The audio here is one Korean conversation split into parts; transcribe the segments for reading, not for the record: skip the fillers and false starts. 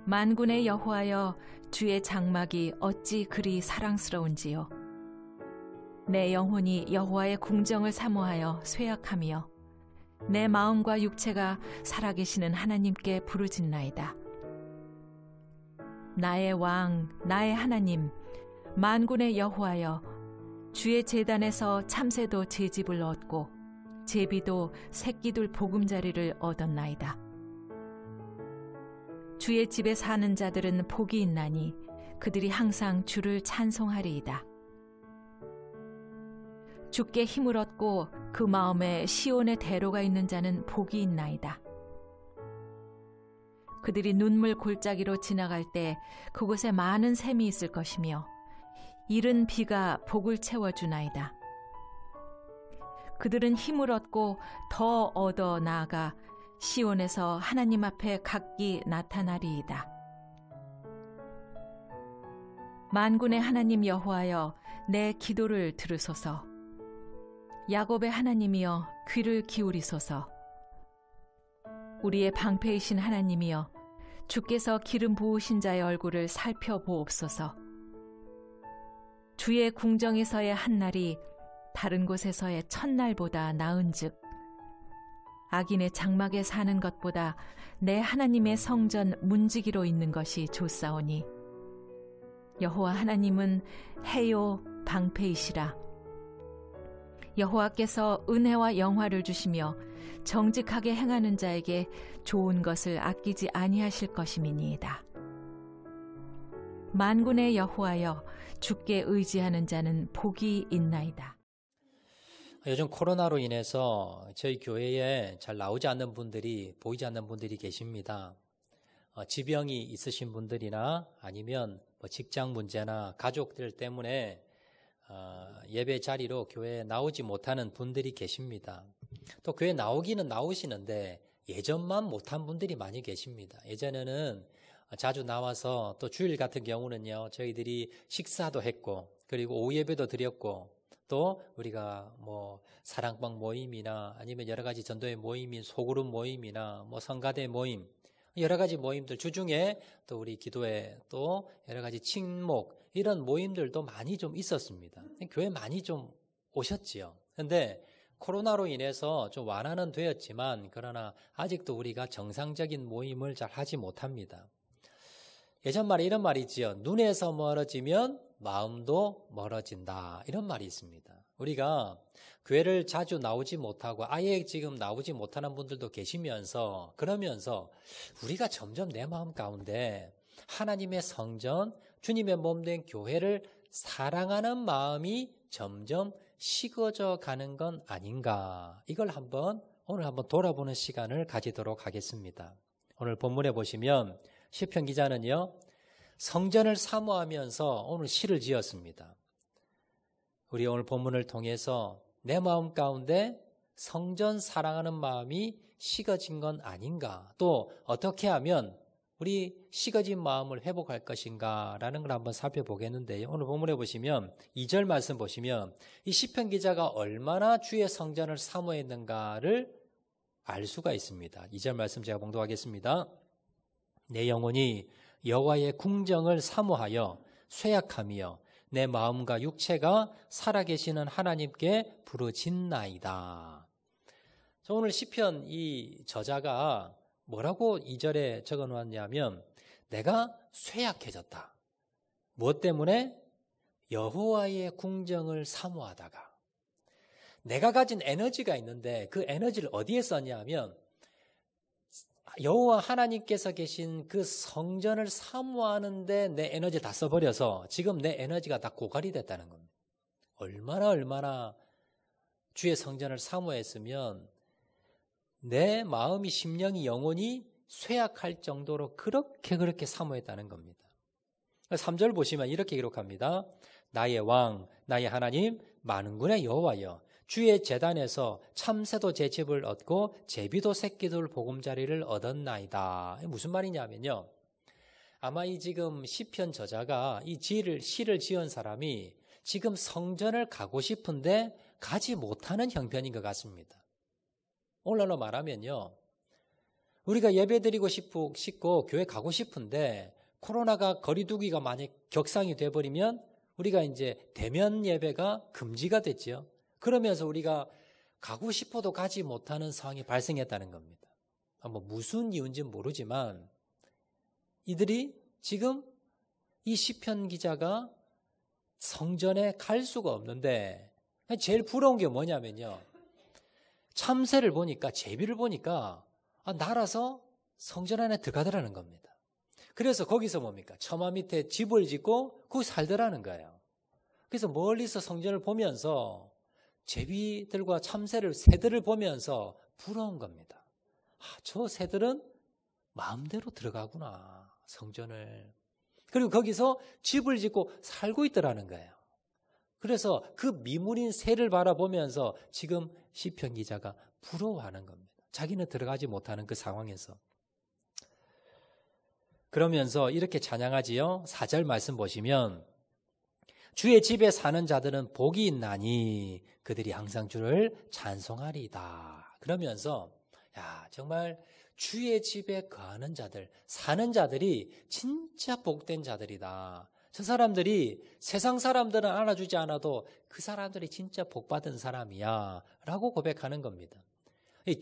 만군의 여호와여, 주의 장막이 어찌 그리 사랑스러운지요. 내 영혼이 여호와의 궁정을 사모하여 쇠약하며 내 마음과 육체가 살아계시는 하나님께 부르짖나이다. 나의 왕, 나의 하나님, 만군의 여호와여, 주의 제단에서 참새도 제집을 얻고 제비도 새끼들 보금자리를 얻었나이다. 주의 집에 사는 자들은 복이 있나니 그들이 항상 주를 찬송하리이다. 주께 힘을 얻고 그 마음에 시온의 대로가 있는 자는 복이 있나이다. 그들이 눈물 골짜기로 지나갈 때 그곳에 많은 샘이 있을 것이며 이른 비가 복을 채워주나이다. 그들은 힘을 얻고 더 얻어 나아가 시온에서 하나님 앞에 각기 나타나리이다. 만군의 하나님 여호와여, 내 기도를 들으소서. 야곱의 하나님이여, 귀를 기울이소서. 우리의 방패이신 하나님이여, 주께서 기름 부으신 자의 얼굴을 살펴보옵소서. 주의 궁정에서의 한날이 다른 곳에서의 첫날보다 나은즉 악인의 장막에 사는 것보다 내 하나님의 성전 문지기로 있는 것이 좋사오니 여호와 하나님은 해요 방패이시라. 여호와께서 은혜와 영화를 주시며 정직하게 행하는 자에게 좋은 것을 아끼지 아니하실 것임이니이다. 만군의 여호와여, 주께 의지하는 자는 복이 있나이다. 요즘 코로나로 인해서 저희 교회에 잘 나오지 않는 분들이, 보이지 않는 분들이 계십니다. 지병이 있으신 분들이나 아니면 직장 문제나 가족들 때문에 예배 자리로 교회에 나오지 못하는 분들이 계십니다. 또 교회에 나오기는 나오시는데 예전만 못한 분들이 많이 계십니다. 예전에는 자주 나와서 또 주일 같은 경우는요, 저희들이 식사도 했고 그리고 오후 예배도 드렸고 또 우리가 사랑방 모임이나 아니면 여러 가지 전도회 모임인 소그룹 모임이나 성가대 모임, 여러 가지 모임들, 주중에 또 우리 기도회 또 여러 가지 친목, 이런 모임들도 많이 좀 있었습니다. 교회 많이 좀 오셨지요. 근데 코로나로 인해서 좀 완화는 되었지만 그러나 아직도 우리가 정상적인 모임을 잘 하지 못합니다. 예전 말에 이런 말이 있지요. 눈에서 멀어지면 마음도 멀어진다, 이런 말이 있습니다. 우리가 교회를 자주 나오지 못하고 아예 지금 나오지 못하는 분들도 계시면서 그러면서 우리가 점점 내 마음 가운데 하나님의 성전, 주님의 몸된 교회를 사랑하는 마음이 점점 식어져 가는 건 아닌가, 이걸 오늘 한번 돌아보는 시간을 가지도록 하겠습니다. 오늘 본문에 보시면 시편 기자는요, 성전을 사모하면서 오늘 시를 지었습니다. 우리 오늘 본문을 통해서 내 마음 가운데 성전 사랑하는 마음이 식어진 건 아닌가, 또 어떻게 하면 우리 식어진 마음을 회복할 것인가 라는 걸 한번 살펴보겠는데요. 오늘 본문에 보시면 2절 말씀 보시면 이 시편 기자가 얼마나 주의 성전을 사모했는가를 알 수가 있습니다. 2절 말씀 제가 봉독하겠습니다. 내 영혼이 여호와의 궁정을 사모하여 쇠약하며 내 마음과 육체가 살아계시는 하나님께 부르짖나이다. 오늘 시편 이 저자가 뭐라고 2절에 적어놓았냐면 내가 쇠약해졌다. 무엇 때문에? 여호와의 궁정을 사모하다가. 내가 가진 에너지가 있는데 그 에너지를 어디에 썼냐면 여호와 하나님께서 계신 그 성전을 사모하는데 내 에너지 다 써버려서 지금 내 에너지가 다 고갈이 됐다는 겁니다. 얼마나 주의 성전을 사모했으면 내 마음이, 심령이, 영혼이 쇠약할 정도로 그렇게 사모했다는 겁니다. 3절 보시면 이렇게 기록합니다. 나의 왕, 나의 하나님, 만군의 여호와여, 주의 제단에서 참새도 제집을 얻고 제비도 새끼들 보금자리를 얻었나이다. 무슨 말이냐면요, 아마 이 지금 시편 저자가 이 시를 지은 사람이 지금 성전을 가고 싶은데 가지 못하는 형편인 것 같습니다. 오늘날로 말하면요, 우리가 예배드리고 싶고 교회 가고 싶은데 코로나가 거리두기가 만약 격상이 돼버리면 우리가 이제 대면 예배가 금지가 됐죠. 그러면서 우리가 가고 싶어도 가지 못하는 상황이 발생했다는 겁니다. 뭐 무슨 이유인지는 모르지만 이들이 지금 이 시편 기자가 성전에 갈 수가 없는데 제일 부러운 게 뭐냐면요, 참새를 보니까, 제비를 보니까 날아서 성전 안에 들어가더라는 겁니다. 그래서 거기서 뭡니까? 처마 밑에 집을 짓고 거기 살더라는 거예요. 그래서 멀리서 성전을 보면서 제비들과 참새를, 새들을 보면서 부러운 겁니다. 저 새들은 마음대로 들어가구나, 성전을. 그리고 거기서 집을 짓고 살고 있더라는 거예요. 그래서 그 미문인 새를 바라보면서 지금 시편 기자가 부러워하는 겁니다. 자기는 들어가지 못하는 그 상황에서. 그러면서 이렇게 찬양하지요. 4절 말씀 보시면 주의 집에 사는 자들은 복이 있나니 그들이 항상 주를 찬송하리이다. 그러면서 정말 주의 집에 거하는 자들, 사는 자들이 진짜 복된 자들이다. 저 사람들이 세상 사람들은 알아주지 않아도 그 사람들이 진짜 복받은 사람이야 라고 고백하는 겁니다.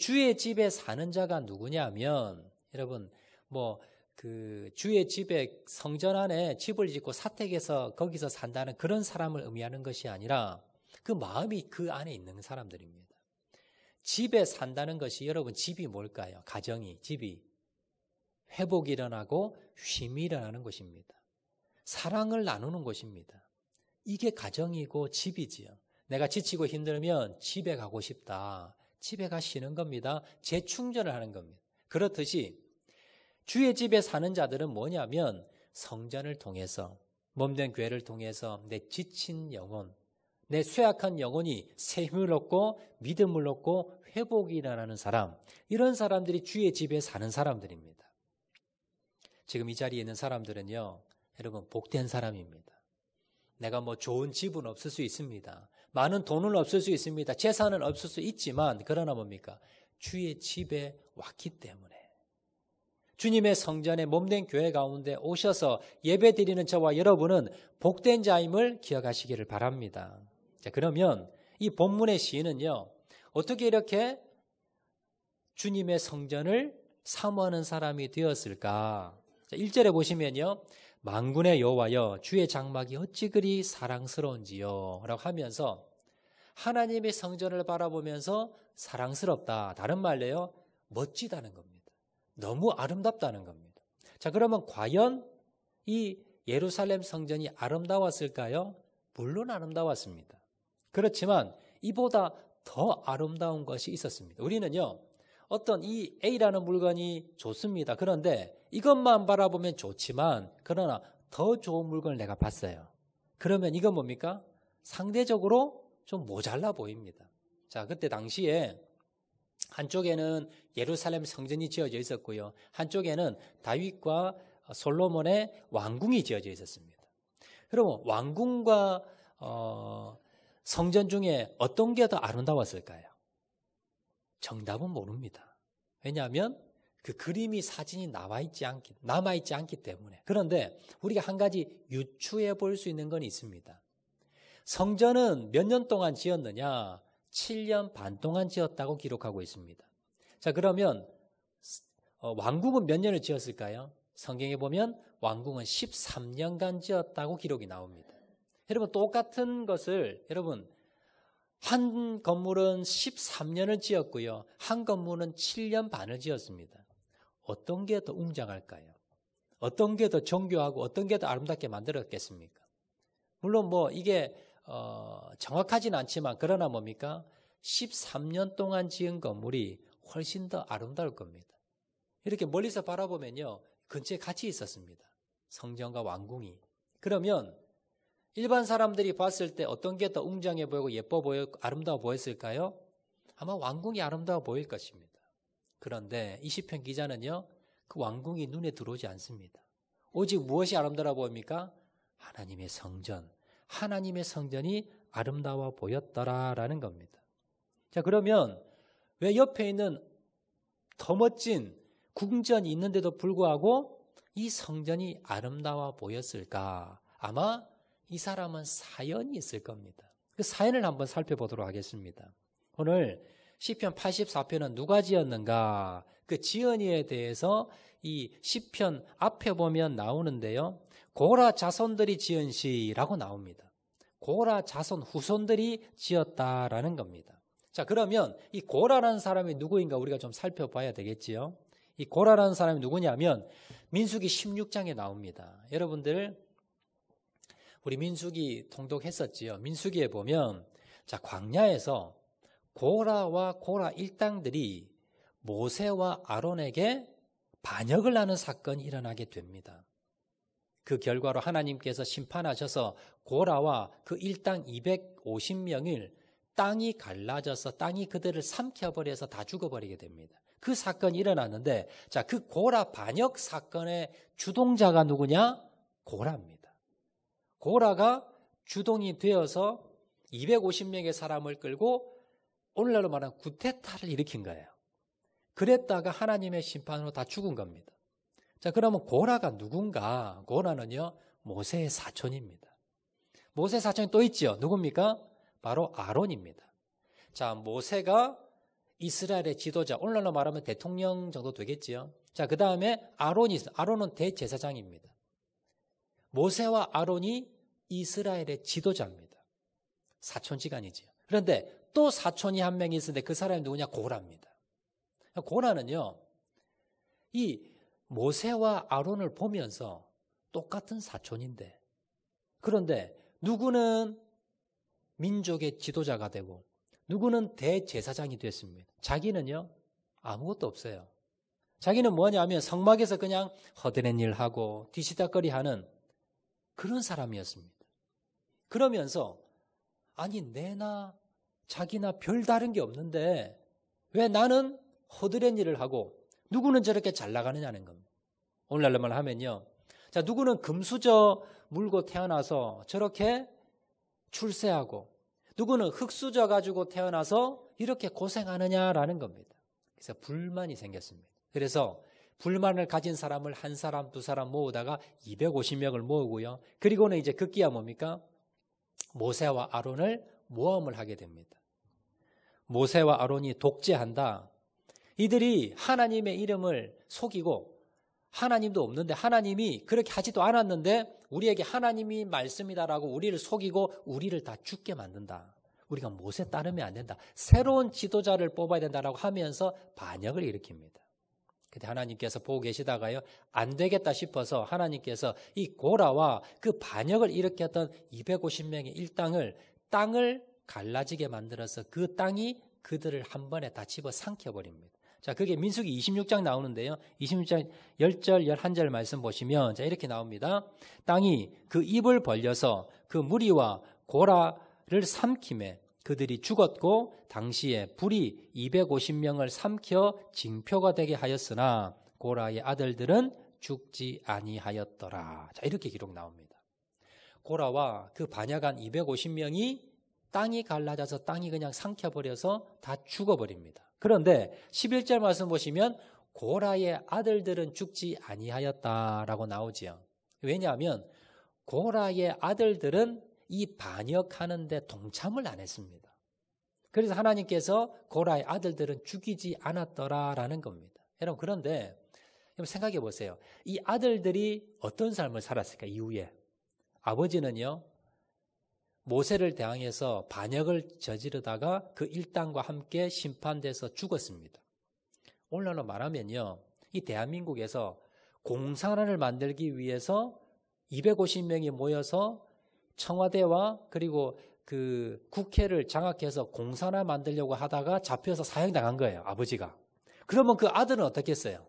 주의 집에 사는 자가 누구냐면, 여러분 주의 집에 성전 안에 집을 짓고 사택에서 거기서 산다는 그런 사람을 의미하는 것이 아니라 그 마음이 그 안에 있는 사람들입니다. 집에 산다는 것이, 여러분, 집이 뭘까요? 가정이, 집이 회복이 일어나고 쉼이 일어나는 것입니다. 사랑을 나누는 곳입니다. 이게 가정이고 집이지요. 내가 지치고 힘들면 집에 가고 싶다. 집에 가 쉬는 겁니다. 재충전을 하는 겁니다. 그렇듯이 주의 집에 사는 자들은 뭐냐면 성전을 통해서, 몸된 교회를 통해서 내 지친 영혼, 내 쇠약한 영혼이 새 힘을 얻고 믿음을 얻고 회복이 일어나는 사람, 이런 사람들이 주의 집에 사는 사람들입니다. 지금 이 자리에 있는 사람들은요, 여러분, 복된 사람입니다. 내가 좋은 집은 없을 수 있습니다. 많은 돈은 없을 수 있습니다. 재산은 없을 수 있지만, 그러나 뭡니까? 주의 집에 왔기 때문에, 주님의 성전에 몸된 교회 가운데 오셔서 예배드리는 저와 여러분은 복된 자임을 기억하시기를 바랍니다. 자, 그러면 이 본문의 시인은요, 어떻게 이렇게 주님의 성전을 사모하는 사람이 되었을까? 자, 1절에 보시면요, 만군의 여호와여 주의 장막이 어찌 그리 사랑스러운지요 라고 하면서 하나님의 성전을 바라보면서 사랑스럽다, 다른 말로요, 멋지다는 겁니다. 너무 아름답다는 겁니다. 자, 그러면 과연 이 예루살렘 성전이 아름다웠을까요? 물론 아름다웠습니다. 그렇지만 이보다 더 아름다운 것이 있었습니다. 우리는요, 어떤 이 A라는 물건이 좋습니다. 그런데 이것만 바라보면 좋지만, 그러나 더 좋은 물건을 내가 봤어요. 그러면 이건 뭡니까? 상대적으로 좀 모자라 보입니다. 자, 그때 당시에 한쪽에는 예루살렘 성전이 지어져 있었고요, 한쪽에는 다윗과 솔로몬의 왕궁이 지어져 있었습니다. 여러분, 왕궁과 성전 중에 어떤 게 더 아름다웠을까요? 정답은 모릅니다. 왜냐하면 그 그림이, 사진이 남아있지 않기 때문에. 그런데 우리가 한 가지 유추해 볼 수 있는 건 있습니다. 성전은 몇 년 동안 지었느냐? 7년 반 동안 지었다고 기록하고 있습니다. 자, 그러면 왕궁은 몇 년을 지었을까요? 성경에 보면 왕궁은 13년간 지었다고 기록이 나옵니다. 여러분, 똑같은 것을, 여러분, 한 건물은 13년을 지었고요, 한 건물은 7년 반을 지었습니다. 어떤 게 더 웅장할까요? 어떤 게 더 정교하고 어떤 게 더 아름답게 만들었겠습니까? 물론 이게 정확하진 않지만, 그러나 뭡니까? 13년 동안 지은 건물이 훨씬 더 아름다울 겁니다. 이렇게 멀리서 바라보면요, 근처에 같이 있었습니다. 성전과 왕궁이. 그러면 일반 사람들이 봤을 때 어떤 게 더 웅장해 보이고 예뻐 보이고 아름다워 보였을까요? 아마 왕궁이 아름다워 보일 것입니다. 그런데 이 시편 기자는요, 그 왕궁이 눈에 들어오지 않습니다. 오직 무엇이 아름다워 보입니까? 하나님의 성전. 하나님의 성전이 아름다워 보였더라라는 겁니다. 자, 그러면 왜 옆에 있는 더 멋진 궁전이 있는데도 불구하고 이 성전이 아름다워 보였을까? 아마 이 사람은 사연이 있을 겁니다. 그 사연을 한번 살펴보도록 하겠습니다. 오늘 시편 84편은 누가 지었는가? 그 지은이에 대해서 이 시편 앞에 보면 나오는데요. 고라 자손들이 지은 시라고 나옵니다. 고라 자손 후손들이 지었다라는 겁니다. 자, 그러면 이 고라라는 사람이 누구인가 우리가 좀 살펴봐야 되겠지요. 이 고라라는 사람이 누구냐면 민수기 16장에 나옵니다. 여러분들 우리 민수기 통독했었지요. 민수기에 보면 자, 광야에서 고라와 고라 일당들이 모세와 아론에게 반역을 하는 사건이 일어나게 됩니다. 그 결과로 하나님께서 심판하셔서 고라와 그 일당 250명을 땅이 갈라져서 땅이 그들을 삼켜버려서 다 죽어버리게 됩니다. 그 사건이 일어났는데 자, 그 고라 반역 사건의 주동자가 누구냐? 고라입니다. 고라가 주동이 되어서 250명의 사람을 끌고 오늘날로 말하면 구테타를 일으킨 거예요. 그랬다가 하나님의 심판으로 다 죽은 겁니다. 자, 그러면 고라가 누군가? 고라는요, 모세의 사촌입니다. 모세의 사촌이 또 있죠. 누굽니까? 바로 아론입니다. 자, 모세가 이스라엘의 지도자, 오늘날로 말하면 대통령 정도 되겠지요. 자, 그 다음에 아론은 대제사장입니다. 모세와 아론이 이스라엘의 지도자입니다. 사촌지간이지요. 그런데 또 사촌이 한 명이 있는데 그 사람이 누구냐? 고라입니다. 고라는요, 이 모세와 아론을 보면서 똑같은 사촌인데, 그런데 누구는 민족의 지도자가 되고 누구는 대제사장이 됐습니다. 자기는요, 아무것도 없어요. 자기는 뭐냐면 성막에서 그냥 허드렛 일하고 뒤시다거리 하는 그런 사람이었습니다. 그러면서 아니 내나 자기나 별다른 게 없는데 왜 나는 허드렛 일을 하고 누구는 저렇게 잘 나가느냐는 겁니다. 오늘날로 말하면요. 자, 누구는 금수저 물고 태어나서 저렇게 출세하고 누구는 흙수저 가지고 태어나서 이렇게 고생하느냐라는 겁니다. 그래서 불만이 생겼습니다. 그래서 불만을 가진 사람을 한 사람, 두 사람 모으다가 250명을 모으고요. 그리고는 이제 급기야 뭡니까? 모세와 아론을 모함을 하게 됩니다. 모세와 아론이 독재한다. 이들이 하나님의 이름을 속이고 하나님도 없는데 하나님이 그렇게 하지도 않았는데 우리에게 하나님이 말씀이다라고 우리를 속이고 우리를 다 죽게 만든다. 우리가 모세 따르면 안 된다. 새로운 지도자를 뽑아야 된다라고 하면서 반역을 일으킵니다. 그때 하나님께서 보고 계시다가요, 안 되겠다 싶어서 하나님께서 이 고라와 그 반역을 일으켰던 250명의 일당을 땅을 갈라지게 만들어서 그 땅이 그들을 한 번에 다 집어 삼켜버립니다. 자, 그게 민수기 26장 나오는데요. 26장 10절, 11절 말씀 보시면 자, 이렇게 나옵니다. 땅이 그 입을 벌려서 그 무리와 고라를 삼킴에 그들이 죽었고 당시에 불이 250명을 삼켜 징표가 되게 하였으나 고라의 아들들은 죽지 아니하였더라. 자, 이렇게 기록 나옵니다. 고라와 그 반역한 250명이 땅이 갈라져서 땅이 그냥 삼켜버려서 다 죽어버립니다. 그런데 11절 말씀 보시면 고라의 아들들은 죽지 아니하였다라고 나오지요. 왜냐하면 고라의 아들들은 이 반역하는 데 동참을 안 했습니다. 그래서 하나님께서 고라의 아들들은 죽이지 않았더라라는 겁니다. 여러분, 그런데 생각해 보세요. 이 아들들이 어떤 삶을 살았을까? 이후에 아버지는요, 모세를 대항해서 반역을 저지르다가 그 일당과 함께 심판돼서 죽었습니다. 오늘날로 말하면요, 이 대한민국에서 공산화를 만들기 위해서 250명이 모여서 청와대와 그리고 그 국회를 장악해서 공산화 만들려고 하다가 잡혀서 사형당한 거예요, 아버지가. 그러면 그 아들은 어떻게 했어요?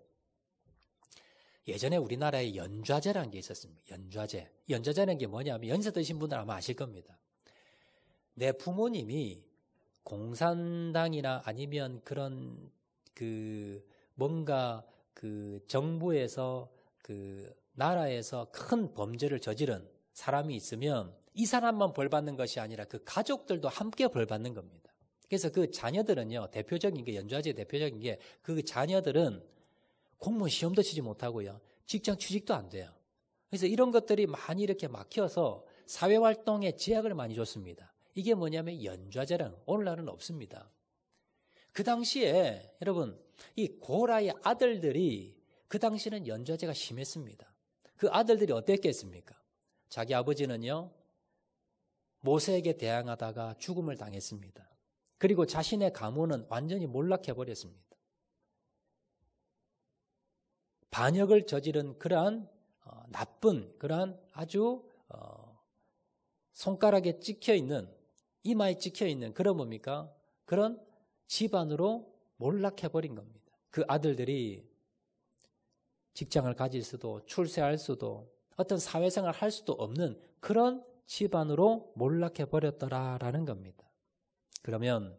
예전에 우리나라에 연좌제라는 게 있었습니다. 연좌제. 연좌제라는 게 뭐냐면 연세 드신 분들 아마 아실 겁니다. 내 부모님이 공산당이나 아니면 그런 그 뭔가 그 정부에서 그 나라에서 큰 범죄를 저지른 사람이 있으면 이 사람만 벌 받는 것이 아니라 그 가족들도 함께 벌 받는 겁니다. 그래서 그 자녀들은요, 대표적인 게 연좌제의 대표적인 게 그 자녀들은 공무원 시험도 치지 못하고요, 직장 취직도 안 돼요. 그래서 이런 것들이 많이 이렇게 막혀서 사회활동에 제약을 많이 줬습니다. 이게 뭐냐면 연좌제랑 오늘날은 없습니다. 그 당시에 여러분 이 고라의 아들들이 그 당시에는 연좌제가 심했습니다. 그 아들들이 어땠겠습니까? 자기 아버지는요, 모세에게 대항하다가 죽음을 당했습니다. 그리고 자신의 가문은 완전히 몰락해버렸습니다. 반역을 저지른 그러한 나쁜, 그러한 아주 손가락에 찍혀있는, 이마에 찍혀있는 그런 뭡니까? 그런 집안으로 몰락해버린 겁니다. 그 아들들이 직장을 가질 수도 출세할 수도 어떤 사회생활을 할 수도 없는 그런 집안으로 몰락해버렸더라라는 겁니다. 그러면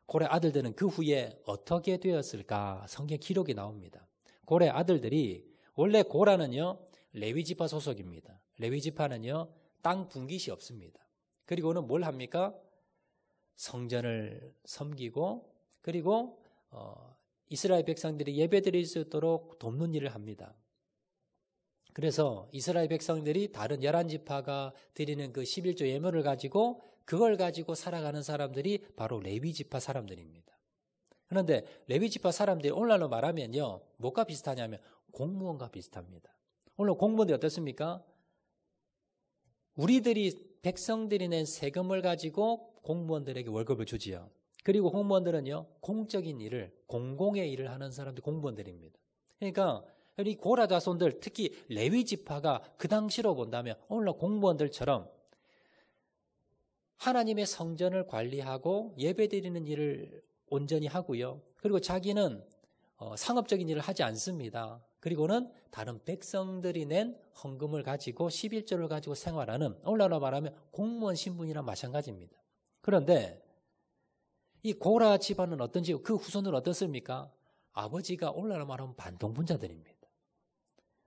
고레 아들들은 그 후에 어떻게 되었을까? 성경 기록이 나옵니다. 고레 아들들이, 원래 고라는요 레위지파 소속입니다. 레위지파는요 땅 분깃이 없습니다. 그리고는 뭘 합니까? 성전을 섬기고, 그리고 이스라엘 백성들이 예배드릴 수 있도록 돕는 일을 합니다. 그래서 이스라엘 백성들이 다른 11지파가 드리는 그 11조 예물을 가지고 그걸 가지고 살아가는 사람들이 바로 레위지파 사람들입니다. 그런데 레위지파 사람들이 오늘날로 말하면요, 뭐가 비슷하냐면 공무원과 비슷합니다. 오늘 공무원들이 어떻습니까? 우리들이 백성들이 낸 세금을 가지고 공무원들에게 월급을 주지요. 그리고 공무원들은요, 공적인 일을, 공공의 일을 하는 사람들이 공무원들입니다. 그러니까 이 고라 자손들, 특히 레위 지파가 그 당시로 본다면 오늘날 공무원들처럼 하나님의 성전을 관리하고 예배드리는 일을 온전히 하고요. 그리고 자기는 상업적인 일을 하지 않습니다. 그리고는 다른 백성들이 낸 헌금을 가지고 11조를 가지고 생활하는, 오늘날로 말하면 공무원 신분이랑 마찬가지입니다. 그런데 이 고라 집안은 어떤지, 그 후손은 어떻습니까? 아버지가 오늘날로 말하면 반동분자들입니다.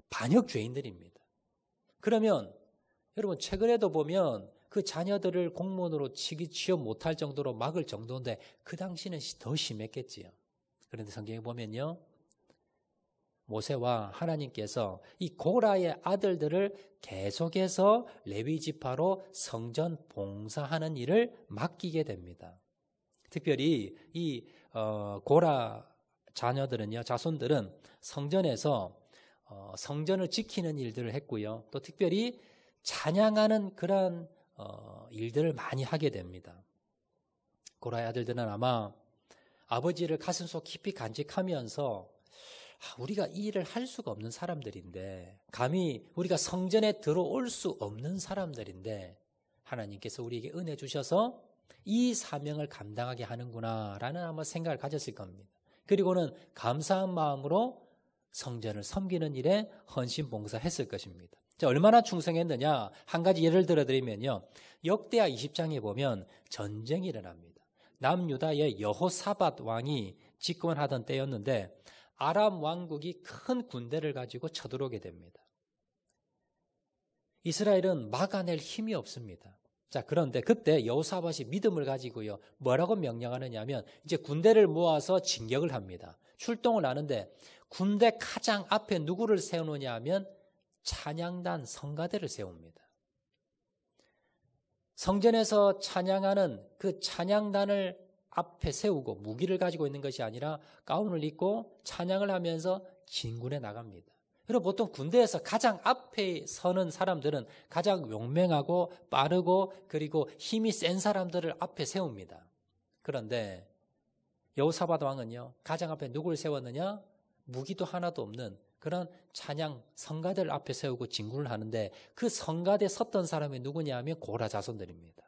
반역죄인들입니다. 그러면 여러분 최근에도 보면 그 자녀들을 공무원으로 취업 못할 정도로 막을 정도인데 그 당시는 더 심했겠지요. 그런데 성경에 보면요, 모세와 하나님께서 이 고라의 아들들을 계속해서 레위 지파로 성전 봉사하는 일을 맡기게 됩니다. 특별히 이 고라 자녀들은요, 자손들은 성전에서 성전을 지키는 일들을 했고요. 또 특별히 찬양하는 그러한 일들을 많이 하게 됩니다. 고라의 아들들은 아마 아버지를 가슴속 깊이 간직하면서 우리가 이 일을 할 수가 없는 사람들인데, 감히 우리가 성전에 들어올 수 없는 사람들인데 하나님께서 우리에게 은혜 주셔서 이 사명을 감당하게 하는구나라는 아마 생각을 가졌을 겁니다. 그리고는 감사한 마음으로 성전을 섬기는 일에 헌신 봉사했을 것입니다. 자, 얼마나 충성했느냐, 한 가지 예를 들어드리면요, 역대하 20장에 보면 전쟁이 일어납니다. 남유다의 여호사밧 왕이 집권하던 때였는데 아람 왕국이 큰 군대를 가지고 쳐들어오게 됩니다. 이스라엘은 막아낼 힘이 없습니다. 자, 그런데 그때 여호사밧이 믿음을 가지고요, 뭐라고 명령하느냐 하면 이제 군대를 모아서 진격을 합니다. 출동을 하는데 군대 가장 앞에 누구를 세우느냐 하면 찬양단 성가대를 세웁니다. 성전에서 찬양하는 그 찬양단을 앞에 세우고 무기를 가지고 있는 것이 아니라 가운을 입고 찬양을 하면서 진군에 나갑니다. 여러분, 보통 군대에서 가장 앞에 서는 사람들은 가장 용맹하고 빠르고 그리고 힘이 센 사람들을 앞에 세웁니다. 그런데 여호사밧 왕은요, 가장 앞에 누구를 세웠느냐? 무기도 하나도 없는 그런 찬양 성가대를 앞에 세우고 진군을 하는데 그 성가대에 섰던 사람이 누구냐 하면 고라 자손들입니다.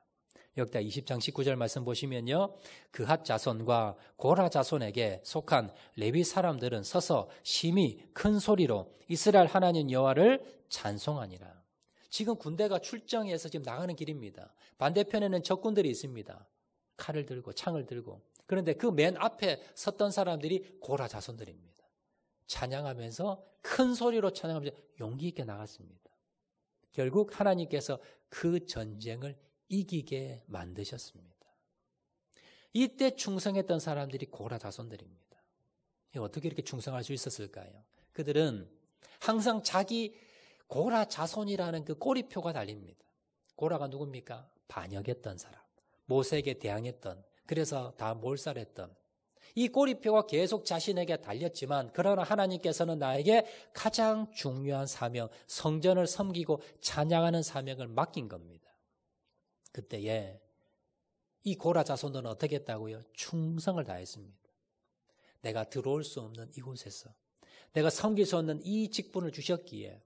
역대하 20장 19절 말씀 보시면요, 그핫 자손과 고라 자손에게 속한 레위 사람들은 서서 심히 큰 소리로 이스라엘 하나님 여호와를 찬송하니라. 지금 군대가 출정해서 지금 나가는 길입니다. 반대편에는 적군들이 있습니다. 칼을 들고 창을 들고. 그런데 그 맨 앞에 섰던 사람들이 고라 자손들입니다. 찬양하면서 큰 소리로 찬양하면서 용기 있게 나갔습니다. 결국 하나님께서 그 전쟁을 이기게 만드셨습니다. 이때 충성했던 사람들이 고라 자손들입니다. 어떻게 이렇게 충성할 수 있었을까요? 그들은 항상 자기 고라 자손이라는 그 꼬리표가 달립니다. 고라가 누굽니까? 반역했던 사람, 모세에게 대항했던, 그래서 다 몰살했던 이 꼬리표가 계속 자신에게 달렸지만 그러나 하나님께서는 나에게 가장 중요한 사명, 성전을 섬기고 찬양하는 사명을 맡긴 겁니다. 그때에 이 고라 자손들은 어떻게 했다고요? 충성을 다했습니다. 내가 들어올 수 없는 이곳에서 내가 섬길 수 없는 이 직분을 주셨기에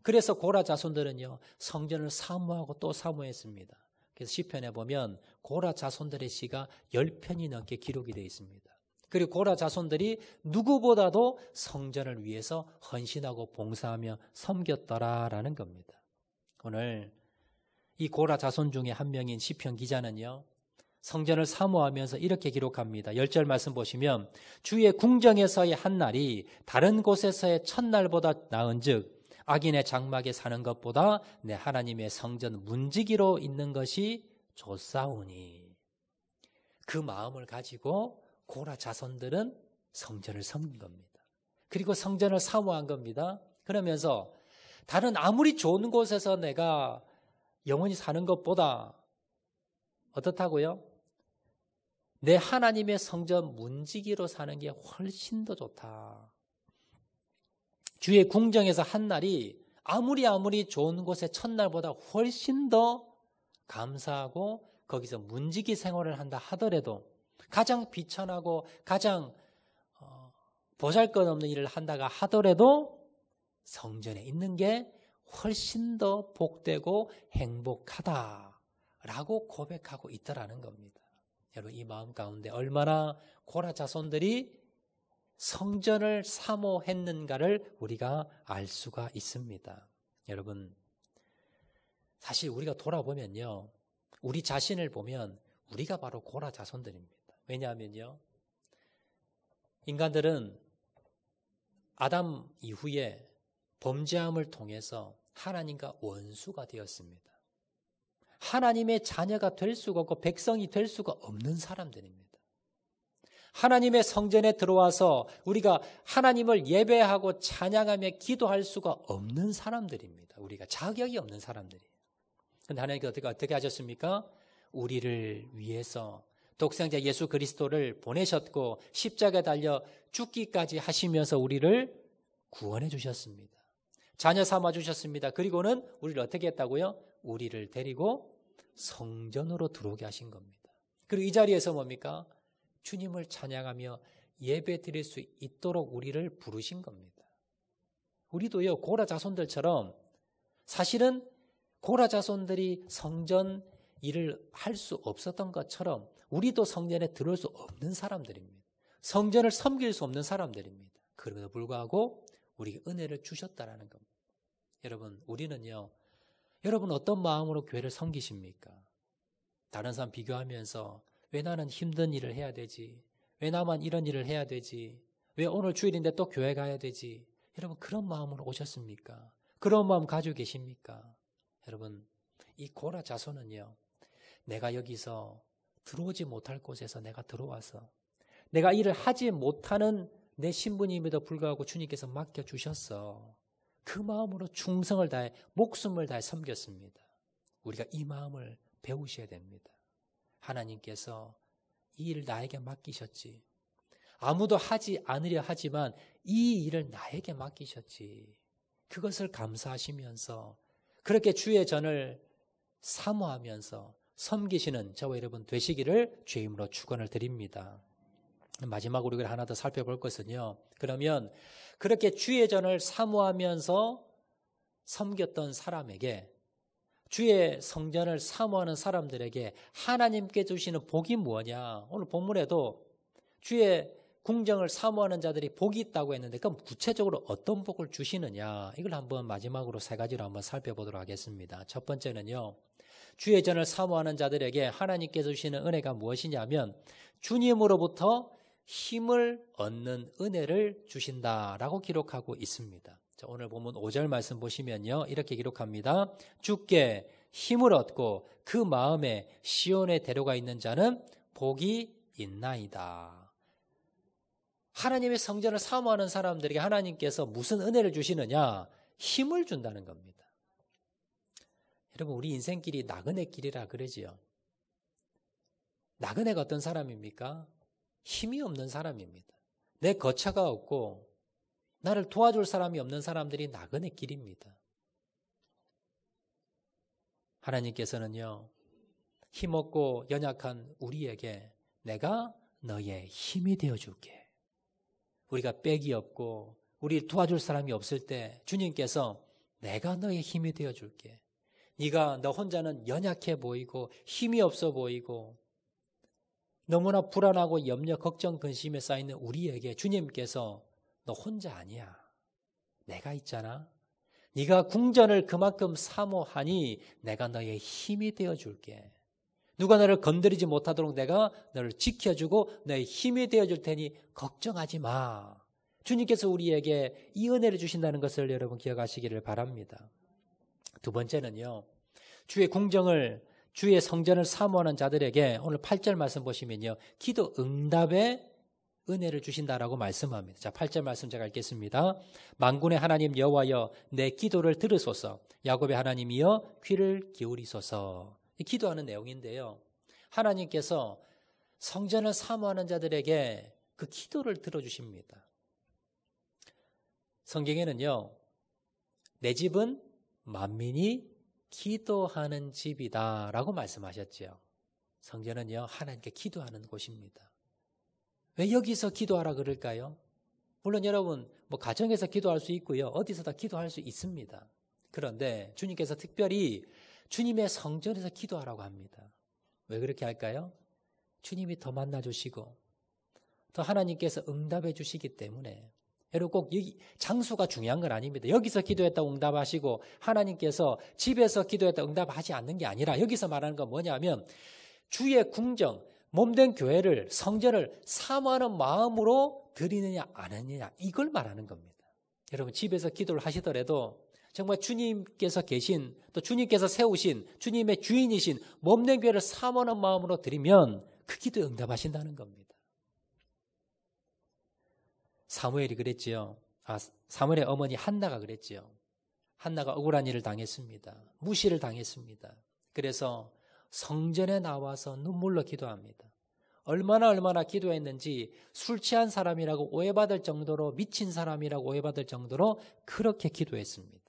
그래서 고라 자손들은요 성전을 사모하고 또 사모했습니다. 그래서 시편에 보면 고라 자손들의 시가 10편이 넘게 기록이 되어 있습니다. 그리고 고라 자손들이 누구보다도 성전을 위해서 헌신하고 봉사하며 섬겼더라라는 겁니다. 오늘 이 고라 자손 중에 한 명인 시편 기자는요 성전을 사모하면서 이렇게 기록합니다. 10절 말씀 보시면 주의 궁정에서의 한 날이 다른 곳에서의 첫날보다 나은즉 악인의 장막에 사는 것보다 내 하나님의 성전 문지기로 있는 것이 좋사오니. 그 마음을 가지고 고라 자손들은 성전을 섬긴 겁니다. 그리고 성전을 사모한 겁니다. 그러면서 다른 아무리 좋은 곳에서 내가 영원히 사는 것보다 어떻다고요? 내 하나님의 성전 문지기로 사는 게 훨씬 더 좋다. 주의 궁정에서 한 날이 아무리 좋은 곳의 첫날보다 훨씬 더 감사하고 거기서 문지기 생활을 한다 하더라도 가장 비천하고 가장 보잘것없는 일을 한다가 하더라도 성전에 있는 게 훨씬 더 복되고 행복하다라고 고백하고 있더라는 겁니다. 여러분 이 마음 가운데 얼마나 고라 자손들이 성전을 사모했는가를 우리가 알 수가 있습니다. 여러분 사실 우리가 돌아보면요 우리 자신을 보면 우리가 바로 고라 자손들입니다. 왜냐하면요 인간들은 아담 이후에 범죄함을 통해서 하나님과 원수가 되었습니다. 하나님의 자녀가 될 수가 없고 백성이 될 수가 없는 사람들입니다. 하나님의 성전에 들어와서 우리가 하나님을 예배하고 찬양하며 기도할 수가 없는 사람들입니다. 우리가 자격이 없는 사람들이에요. 그런데 하나님께서 어떻게 하셨습니까? 우리를 위해서 독생자 예수 그리스도를 보내셨고 십자가에 달려 죽기까지 하시면서 우리를 구원해 주셨습니다. 자녀 삼아 주셨습니다. 그리고는 우리를 어떻게 했다고요? 우리를 데리고 성전으로 들어오게 하신 겁니다. 그리고 이 자리에서 뭡니까? 주님을 찬양하며 예배 드릴 수 있도록 우리를 부르신 겁니다. 우리도요 고라 자손들처럼 사실은 고라 자손들이 성전 일을 할 수 없었던 것처럼 우리도 성전에 들어올 수 없는 사람들입니다. 성전을 섬길 수 없는 사람들입니다. 그럼에도 불구하고 우리에게 은혜를 주셨다라는 겁니다. 여러분 우리는요 여러분 어떤 마음으로 교회를 섬기십니까? 다른 사람 비교하면서 왜 나는 힘든 일을 해야 되지? 왜 나만 이런 일을 해야 되지? 왜 오늘 주일인데 또 교회 가야 되지? 여러분 그런 마음으로 오셨습니까? 그런 마음 가지고 계십니까? 여러분 이 고라 자손은요 내가 여기서 들어오지 못할 곳에서 내가 들어와서 내가 일을 하지 못하는 내 신분임에도 불구하고 주님께서 맡겨주셨어. 그 마음으로 충성을 다해 목숨을 다해 섬겼습니다. 우리가 이 마음을 배우셔야 됩니다. 하나님께서 이 일을 나에게 맡기셨지. 아무도 하지 않으려 하지만 이 일을 나에게 맡기셨지. 그것을 감사하시면서 그렇게 주의 전을 사모하면서 섬기시는 저와 여러분 되시기를 주의 이름으로 축원을 드립니다. 마지막으로 우리가 하나 더 살펴볼 것은요. 그러면 그렇게 주의 전을 사모하면서 섬겼던 사람에게 주의 성전을 사모하는 사람들에게 하나님께 주시는 복이 뭐냐. 오늘 본문에도 주의 궁정을 사모하는 자들이 복이 있다고 했는데 그럼 구체적으로 어떤 복을 주시느냐. 이걸 한번 마지막으로 세 가지로 한번 살펴보도록 하겠습니다. 첫 번째는요. 주의 전을 사모하는 자들에게 하나님께 주시는 은혜가 무엇이냐면 주님으로부터 힘을 얻는 은혜를 주신다라고 기록하고 있습니다. 자, 오늘 본문 5절 말씀 보시면요. 이렇게 기록합니다. 주께 힘을 얻고 그 마음에 시온에 데려가 있는 자는 복이 있나이다. 하나님의 성전을 사모하는 사람들에게 하나님께서 무슨 은혜를 주시느냐? 힘을 준다는 겁니다. 여러분, 우리 인생길이 나그네 길이라 그러지요. 나그네가 어떤 사람입니까? 힘이 없는 사람입니다. 내 거처가 없고 나를 도와줄 사람이 없는 사람들이 나그네 길입니다. 하나님께서는요, 힘없고 연약한 우리에게 내가 너의 힘이 되어줄게. 우리가 빽이 없고 우리를 도와줄 사람이 없을 때 주님께서 내가 너의 힘이 되어줄게. 네가 너 혼자는 연약해 보이고 힘이 없어 보이고 너무나 불안하고 염려, 걱정, 근심에 쌓이는 우리에게 주님께서 너 혼자 아니야. 내가 있잖아. 네가 궁전을 그만큼 사모하니 내가 너의 힘이 되어줄게. 누가 너를 건드리지 못하도록 내가 너를 지켜주고 너의 힘이 되어줄 테니 걱정하지 마. 주님께서 우리에게 이 은혜를 주신다는 것을 여러분 기억하시기를 바랍니다. 두 번째는요. 주의 궁정을 주의 성전을 사모하는 자들에게 오늘 8절 말씀 보시면요. 기도 응답의 은혜를 주신다라고 말씀합니다. 자, 8절 말씀 제가 읽겠습니다. 만군의 하나님 여호와여 내 기도를 들으소서. 야곱의 하나님이여 귀를 기울이소서. 기도하는 내용인데요. 하나님께서 성전을 사모하는 자들에게 그 기도를 들어주십니다. 성경에는요. 내 집은 만민이 기도하는 집이다 라고 말씀하셨죠. 성전은요. 하나님께 기도하는 곳입니다. 왜 여기서 기도하라 그럴까요? 물론 여러분 가정에서 기도할 수 있고요. 어디서 다 기도할 수 있습니다. 그런데 주님께서 특별히 주님의 성전에서 기도하라고 합니다. 왜 그렇게 할까요? 주님이 더 만나주시고 더 하나님께서 응답해 주시기 때문에. 여러분 꼭 여기 장소가 중요한 건 아닙니다. 여기서 기도했다고 응답하시고 하나님께서 집에서 기도했다고 응답하지 않는 게 아니라 여기서 말하는 건 뭐냐면 주의 궁정, 몸된 교회를 성전을 사모하는 마음으로 드리느냐 안 하느냐 이걸 말하는 겁니다. 여러분 집에서 기도를 하시더라도 정말 주님께서 계신 또 주님께서 세우신 주님의 주인이신 몸된 교회를 사모하는 마음으로 드리면 그 기도에 응답하신다는 겁니다. 사무엘이 그랬지요. 사무엘의 어머니 한나가 그랬지요. 한나가 억울한 일을 당했습니다. 무시를 당했습니다. 그래서 성전에 나와서 눈물로 기도합니다. 얼마나 기도했는지 술 취한 사람이라고 오해받을 정도로 미친 사람이라고 오해받을 정도로 그렇게 기도했습니다.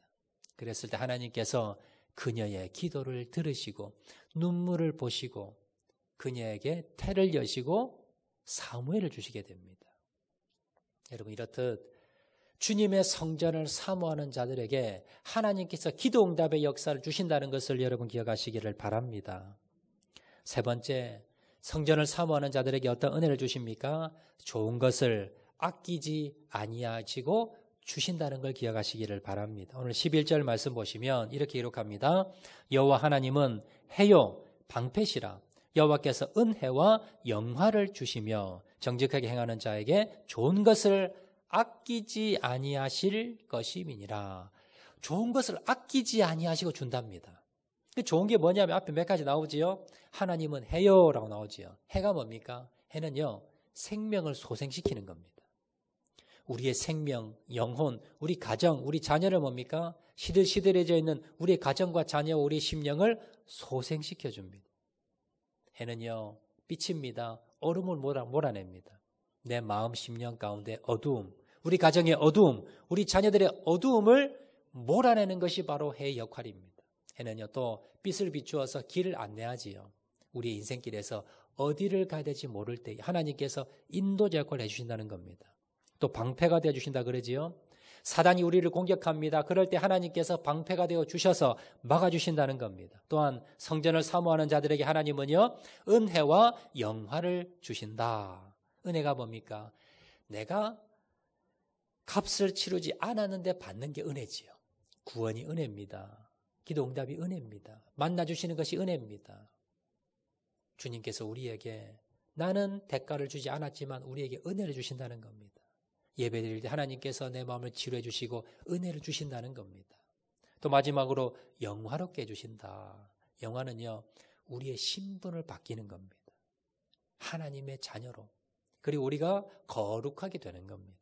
그랬을 때 하나님께서 그녀의 기도를 들으시고 눈물을 보시고 그녀에게 태를 여시고 사무엘을 주시게 됩니다. 여러분 이렇듯 주님의 성전을 사모하는 자들에게 하나님께서 기도 응답의 역사를 주신다는 것을 여러분 기억하시기를 바랍니다. 세 번째, 성전을 사모하는 자들에게 어떤 은혜를 주십니까? 좋은 것을 아끼지 아니하시고 주신다는 걸 기억하시기를 바랍니다. 오늘 11절 말씀 보시면 이렇게 기록합니다. 여호와 하나님은 해요 방패시라. 여호와께서 은혜와 영화를 주시며 정직하게 행하는 자에게 좋은 것을 아끼지 아니하실 것임이니라. 좋은 것을 아끼지 아니하시고 준답니다. 좋은 게 뭐냐면 앞에 몇 가지 나오지요. 하나님은 해요라고 나오지요. 해가 뭡니까? 해는요 생명을 소생시키는 겁니다. 우리의 생명, 영혼, 우리 가정, 우리 자녀를 뭡니까? 시들시들해져 있는 우리의 가정과 자녀, 우리의 심령을 소생시켜 줍니다. 해는요 빛입니다. 얼음을 몰아냅니다. 내 마음 심령 가운데 어두움, 우리 가정의 어두움, 우리 자녀들의 어두움을 몰아내는 것이 바로 해의 역할입니다. 해는요 또 빛을 비추어서 길을 안내하지요. 우리의 인생길에서 어디를 가야 될지 모를 때 하나님께서 인도자 역할을 해주신다는 겁니다. 또 방패가 되어주신다 그러지요. 사단이 우리를 공격합니다. 그럴 때 하나님께서 방패가 되어 주셔서 막아주신다는 겁니다. 또한 성전을 사모하는 자들에게 하나님은요 은혜와 영화를 주신다. 은혜가 뭡니까? 내가 값을 치르지 않았는데 받는 게 은혜지요. 구원이 은혜입니다. 기도 응답이 은혜입니다. 만나주시는 것이 은혜입니다. 주님께서 우리에게 나는 대가를 주지 않았지만 우리에게 은혜를 주신다는 겁니다. 예배드릴 때 하나님께서 내 마음을 치료해 주시고 은혜를 주신다는 겁니다. 또 마지막으로 영화롭게 해주신다. 영화는요, 우리의 신분을 바뀌는 겁니다. 하나님의 자녀로. 그리고 우리가 거룩하게 되는 겁니다.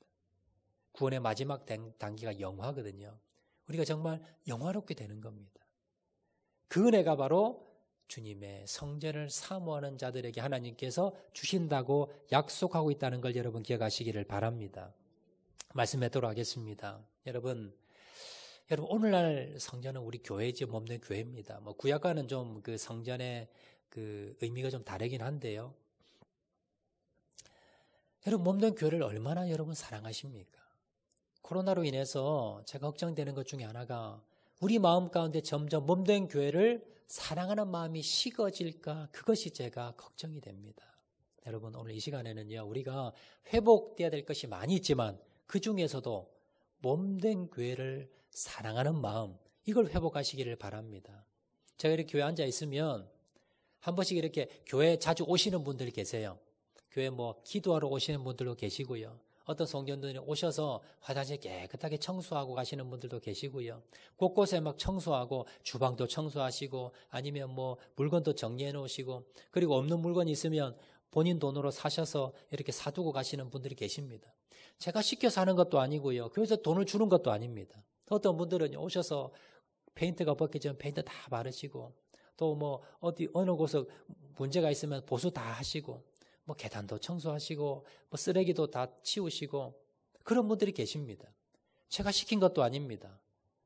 구원의 마지막 단계가 영화거든요. 우리가 정말 영화롭게 되는 겁니다. 그 은혜가 바로 주님의 성전을 사모하는 자들에게 하나님께서 주신다고 약속하고 있다는 걸 여러분 기억하시기를 바랍니다. 말씀하도록 하겠습니다. 여러분 오늘날 성전은 우리 교회지 몸된 교회입니다. 구약과는 좀 그 성전의 그 의미가 좀 다르긴 한데요. 여러분 몸된 교회를 얼마나 여러분 사랑하십니까? 코로나로 인해서 제가 걱정되는 것 중에 하나가 우리 마음 가운데 점점 몸된 교회를 사랑하는 마음이 식어질까, 그것이 제가 걱정이 됩니다. 여러분 오늘 이 시간에는요, 우리가 회복돼야 될 것이 많이 있지만 그 중에서도 몸된 교회를 사랑하는 마음, 이걸 회복하시기를 바랍니다. 제가 이렇게 교회에 앉아 있으면 한 번씩 이렇게 교회에 자주 오시는 분들이 계세요. 교회 기도하러 오시는 분들도 계시고요. 어떤 성전들이 오셔서 화장실 깨끗하게 청소하고 가시는 분들도 계시고요. 곳곳에 막 청소하고 주방도 청소하시고 아니면 물건도 정리해 놓으시고, 그리고 없는 물건이 있으면 본인 돈으로 사셔서 이렇게 사두고 가시는 분들이 계십니다. 제가 시켜서 하는 것도 아니고요. 교회에서 돈을 주는 것도 아닙니다. 어떤 분들은 오셔서 페인트가 벗기기 전 페인트 다 바르시고, 또 어느 곳에 문제가 있으면 보수 다 하시고, 계단도 청소하시고, 쓰레기도 다 치우시고, 그런 분들이 계십니다. 제가 시킨 것도 아닙니다.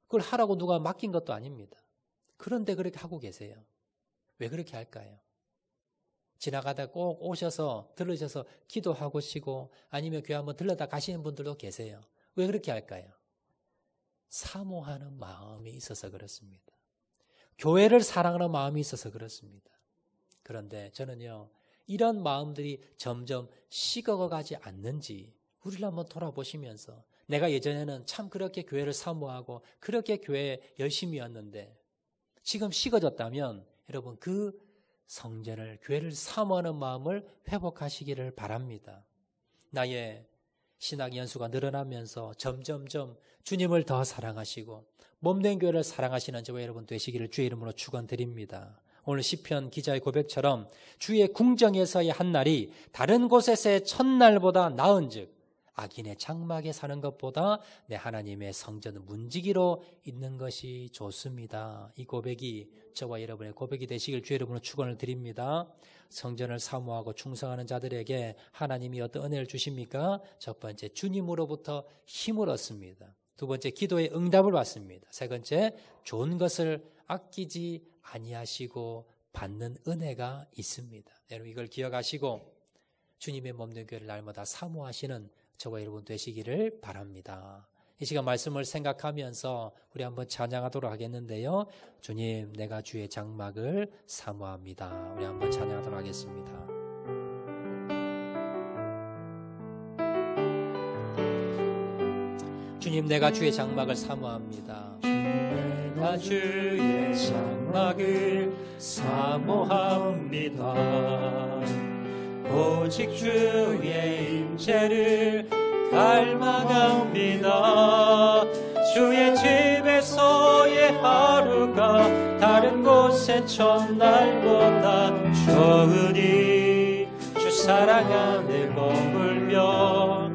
그걸 하라고 누가 맡긴 것도 아닙니다. 그런데 그렇게 하고 계세요. 왜 그렇게 할까요? 지나가다 꼭 오셔서 들르셔서 기도하고 쉬고, 아니면 교회 한번 들러다 가시는 분들도 계세요. 왜 그렇게 할까요? 사모하는 마음이 있어서 그렇습니다. 교회를 사랑하는 마음이 있어서 그렇습니다. 그런데 저는요, 이런 마음들이 점점 식어가지 않는지 우리를 한번 돌아보시면서, 내가 예전에는 참 그렇게 교회를 사모하고 그렇게 교회에 열심히 왔는데 지금 식어졌다면 여러분 그 성전을, 교회를 사모하는 마음을 회복하시기를 바랍니다. 나의 신학 연수가 늘어나면서 점점점 주님을 더 사랑하시고 몸된 교회를 사랑하시는 저와 여러분 되시기를 주의 이름으로 축원드립니다. 오늘 시편 기자의 고백처럼 주의 궁정에서의 한 날이 다른 곳에서의 첫날보다 나은즉 악인의 장막에 사는 것보다 내 하나님의 성전은 문지기로 있는 것이 좋습니다. 이 고백이 저와 여러분의 고백이 되시길 주의 이름으로 축원을 드립니다. 성전을 사모하고 충성하는 자들에게 하나님이 어떤 은혜를 주십니까? 첫 번째, 주님으로부터 힘을 얻습니다. 두 번째, 기도의 응답을 받습니다. 세 번째, 좋은 것을 아끼지 아니하시고 받는 은혜가 있습니다. 여러분 이걸 기억하시고 주님의 몸된 교회를 날마다 사모하시는 저와 여러분 되시기를 바랍니다. 이 시간 말씀을 생각하면서 우리 한번 찬양하도록 하겠는데요. 주님, 내가 주의 장막을 사모합니다. 우리 한번 찬양하도록 하겠습니다. 주님, 내가 주의 장막을 사모합니다. 내가 주의 장막을 사모합니다. 오직 주의 임재를 갈망합니다. 주의 집에서의 하루가 다른 곳의 첫날보다 좋으니 주 사랑 안에 머물며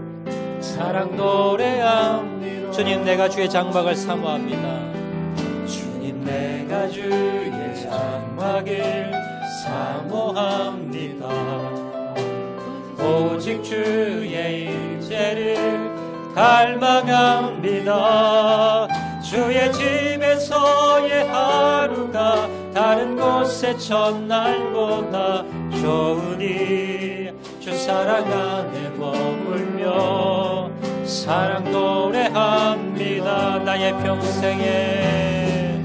사랑 노래합니다. 주님, 내가 주의 장막을 사모합니다. 주님, 내가 주의 장막을 사모합니다. 오직 주의 임재를 갈망합니다. 주의 집에서의 하루가 다른 곳의 첫날보다 좋으니 주 사랑 안에 머물며 사랑 노래합니다. 나의 평생에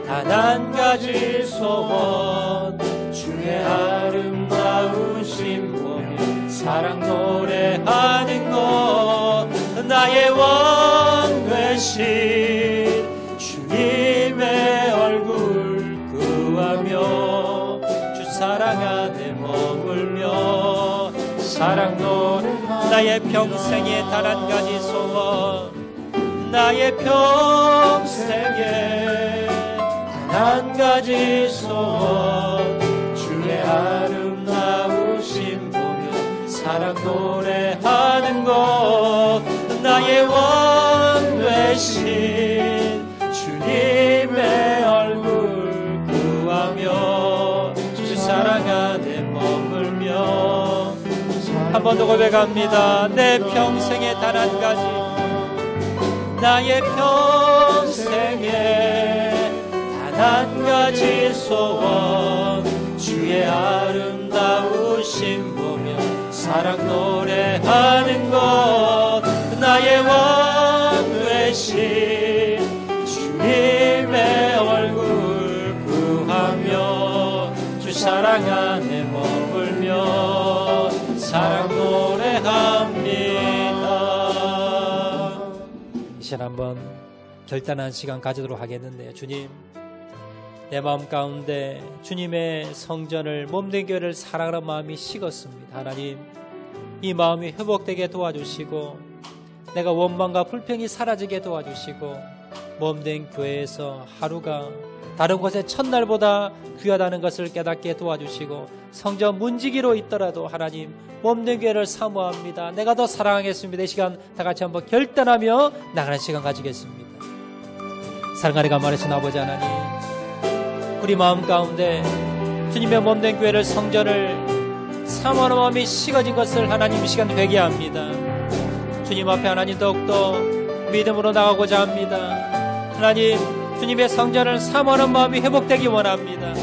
단 한 가지 소원, 주의 아름다우신 보며 사랑 노래하는 것, 나의 왕 되신 주님의 얼굴 구하며 사랑 노래 나의 평생에 단 한 가지 소원 나의 평생에 한 가지 소원 주의 아름다우심 보며 사랑 노래하는 것 나의 왕 되신 주님의 얼굴 구하며 주 사랑 안에 머물며 한 번 더 고백합니다. 내 평생에 단 한 가지 나의 평생에 한 가지 소원 주의 아름다우심 보며 사랑 노래하는 것 나의 왕 되신 주님의 얼굴 구하며 주 사랑 안에 머물며 사랑 노래합니다. 이제 한번 결단한 시간 가지도록 하겠는데요. 주님, 내 마음 가운데 주님의 성전을 몸된 교회를 사랑하는 마음이 식었습니다. 하나님, 이 마음이 회복되게 도와주시고 내가 원망과 불평이 사라지게 도와주시고 몸된 교회에서 하루가 다른 곳의 첫날보다 귀하다는 것을 깨닫게 도와주시고 성전 문지기로 있더라도 하나님 몸된 교회를 사모합니다. 내가 더 사랑하겠습니다. 이 시간 다 같이 한번 결단하며 나가는 시간 가지겠습니다. 사랑하리 감사하신 아버지 하나님, 우리 마음 가운데 주님의 몸된 교회를 성전을 사모하는 마음이 식어진 것을 하나님 이 시간 회개합니다. 주님 앞에 하나님 더욱더 믿음으로 나가고자 합니다. 하나님, 주님의 성전을 사모하는 마음이 회복되기 원합니다.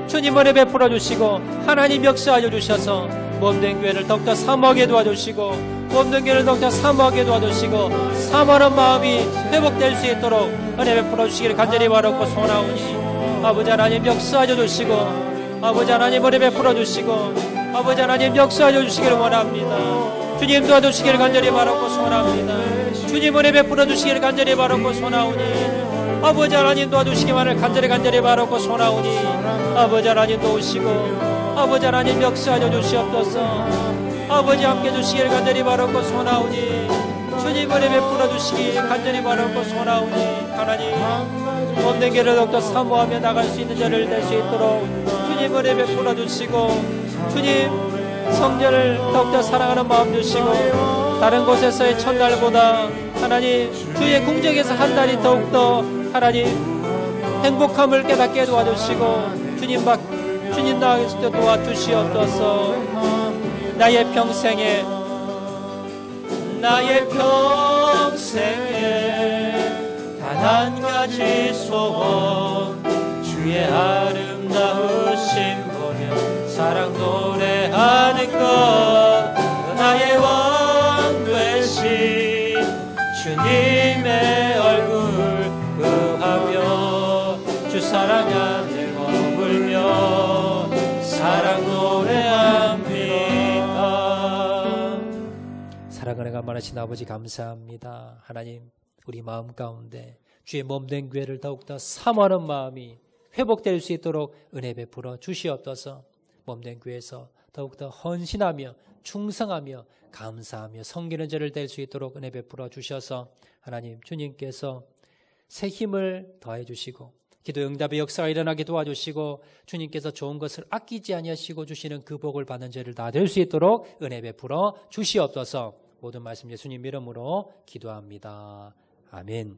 주님 은혜 베풀어 주시고 하나님 역사하여 주셔서 몸된 교회를 더욱더 사모하게 도와주시고 몸된 교회를 더욱더 사모하게 도와주시고 사모하는 마음이 회복될 수 있도록 은혜 베풀어 주시기를 간절히 바라고 소원하오니 아버지 하나님 역사하여 주시고 아버지 하나님 은혜 베풀어 주시고 아버지 하나님 역사하여 주시기를 원합니다. 주님 도와주시기를 간절히 바라고 소원합니다. 주님 은혜 베풀어 주시기를 간절히 바라고 소원하오니 아버지 하나님 도와주시기만을 간절히 바라고 소원하오니 아버지 하나님 도우시고 아버지 하나님 역사하여 주시옵소서. 아버지 함께 주시기를 간절히 바라고 소원하오니 주님 은혜 베풀어 주시기 간절히 바라고 소원하오니 하나님 몸된 교회를 더욱더 사모하며 나갈 수 있는 자를 될 수 있도록 주님 은혜 베풀어 주시고 주님 성전을 더욱더 사랑하는 마음 주시고 다른 곳에서의 첫날보다 하나님 주의 궁정에서 한 달이 더욱더 하나님 행복함을 깨닫게 도와주시고 주님 나아갈 때 도와주시옵소서. 나의 평생에 단 한 가지 소원 주의 아름다우심 보며 사랑 노래하는 것 나의 왕 되신 주님의 얼굴 구하며 주 사랑 안에 머물며 사랑 노래합니다. 사랑을 감사하신 아버지 감사합니다. 하나님, 우리 마음 가운데 주의 몸된 교회를 더욱더 사모하는 마음이 회복될 수 있도록 은혜 베풀어 주시옵소서. 몸된 교회에서 더욱더 헌신하며 충성하며 감사하며 섬기는 자를 될 수 있도록 은혜 베풀어 주셔서 하나님 주님께서 새 힘을 더해 주시고 기도 응답의 역사가 일어나게 도와주시고 주님께서 좋은 것을 아끼지 아니하시고 주시는 그 복을 받는 자를 다 될 수 있도록 은혜 베풀어 주시옵소서. 모든 말씀 예수님 이름으로 기도합니다. 아멘.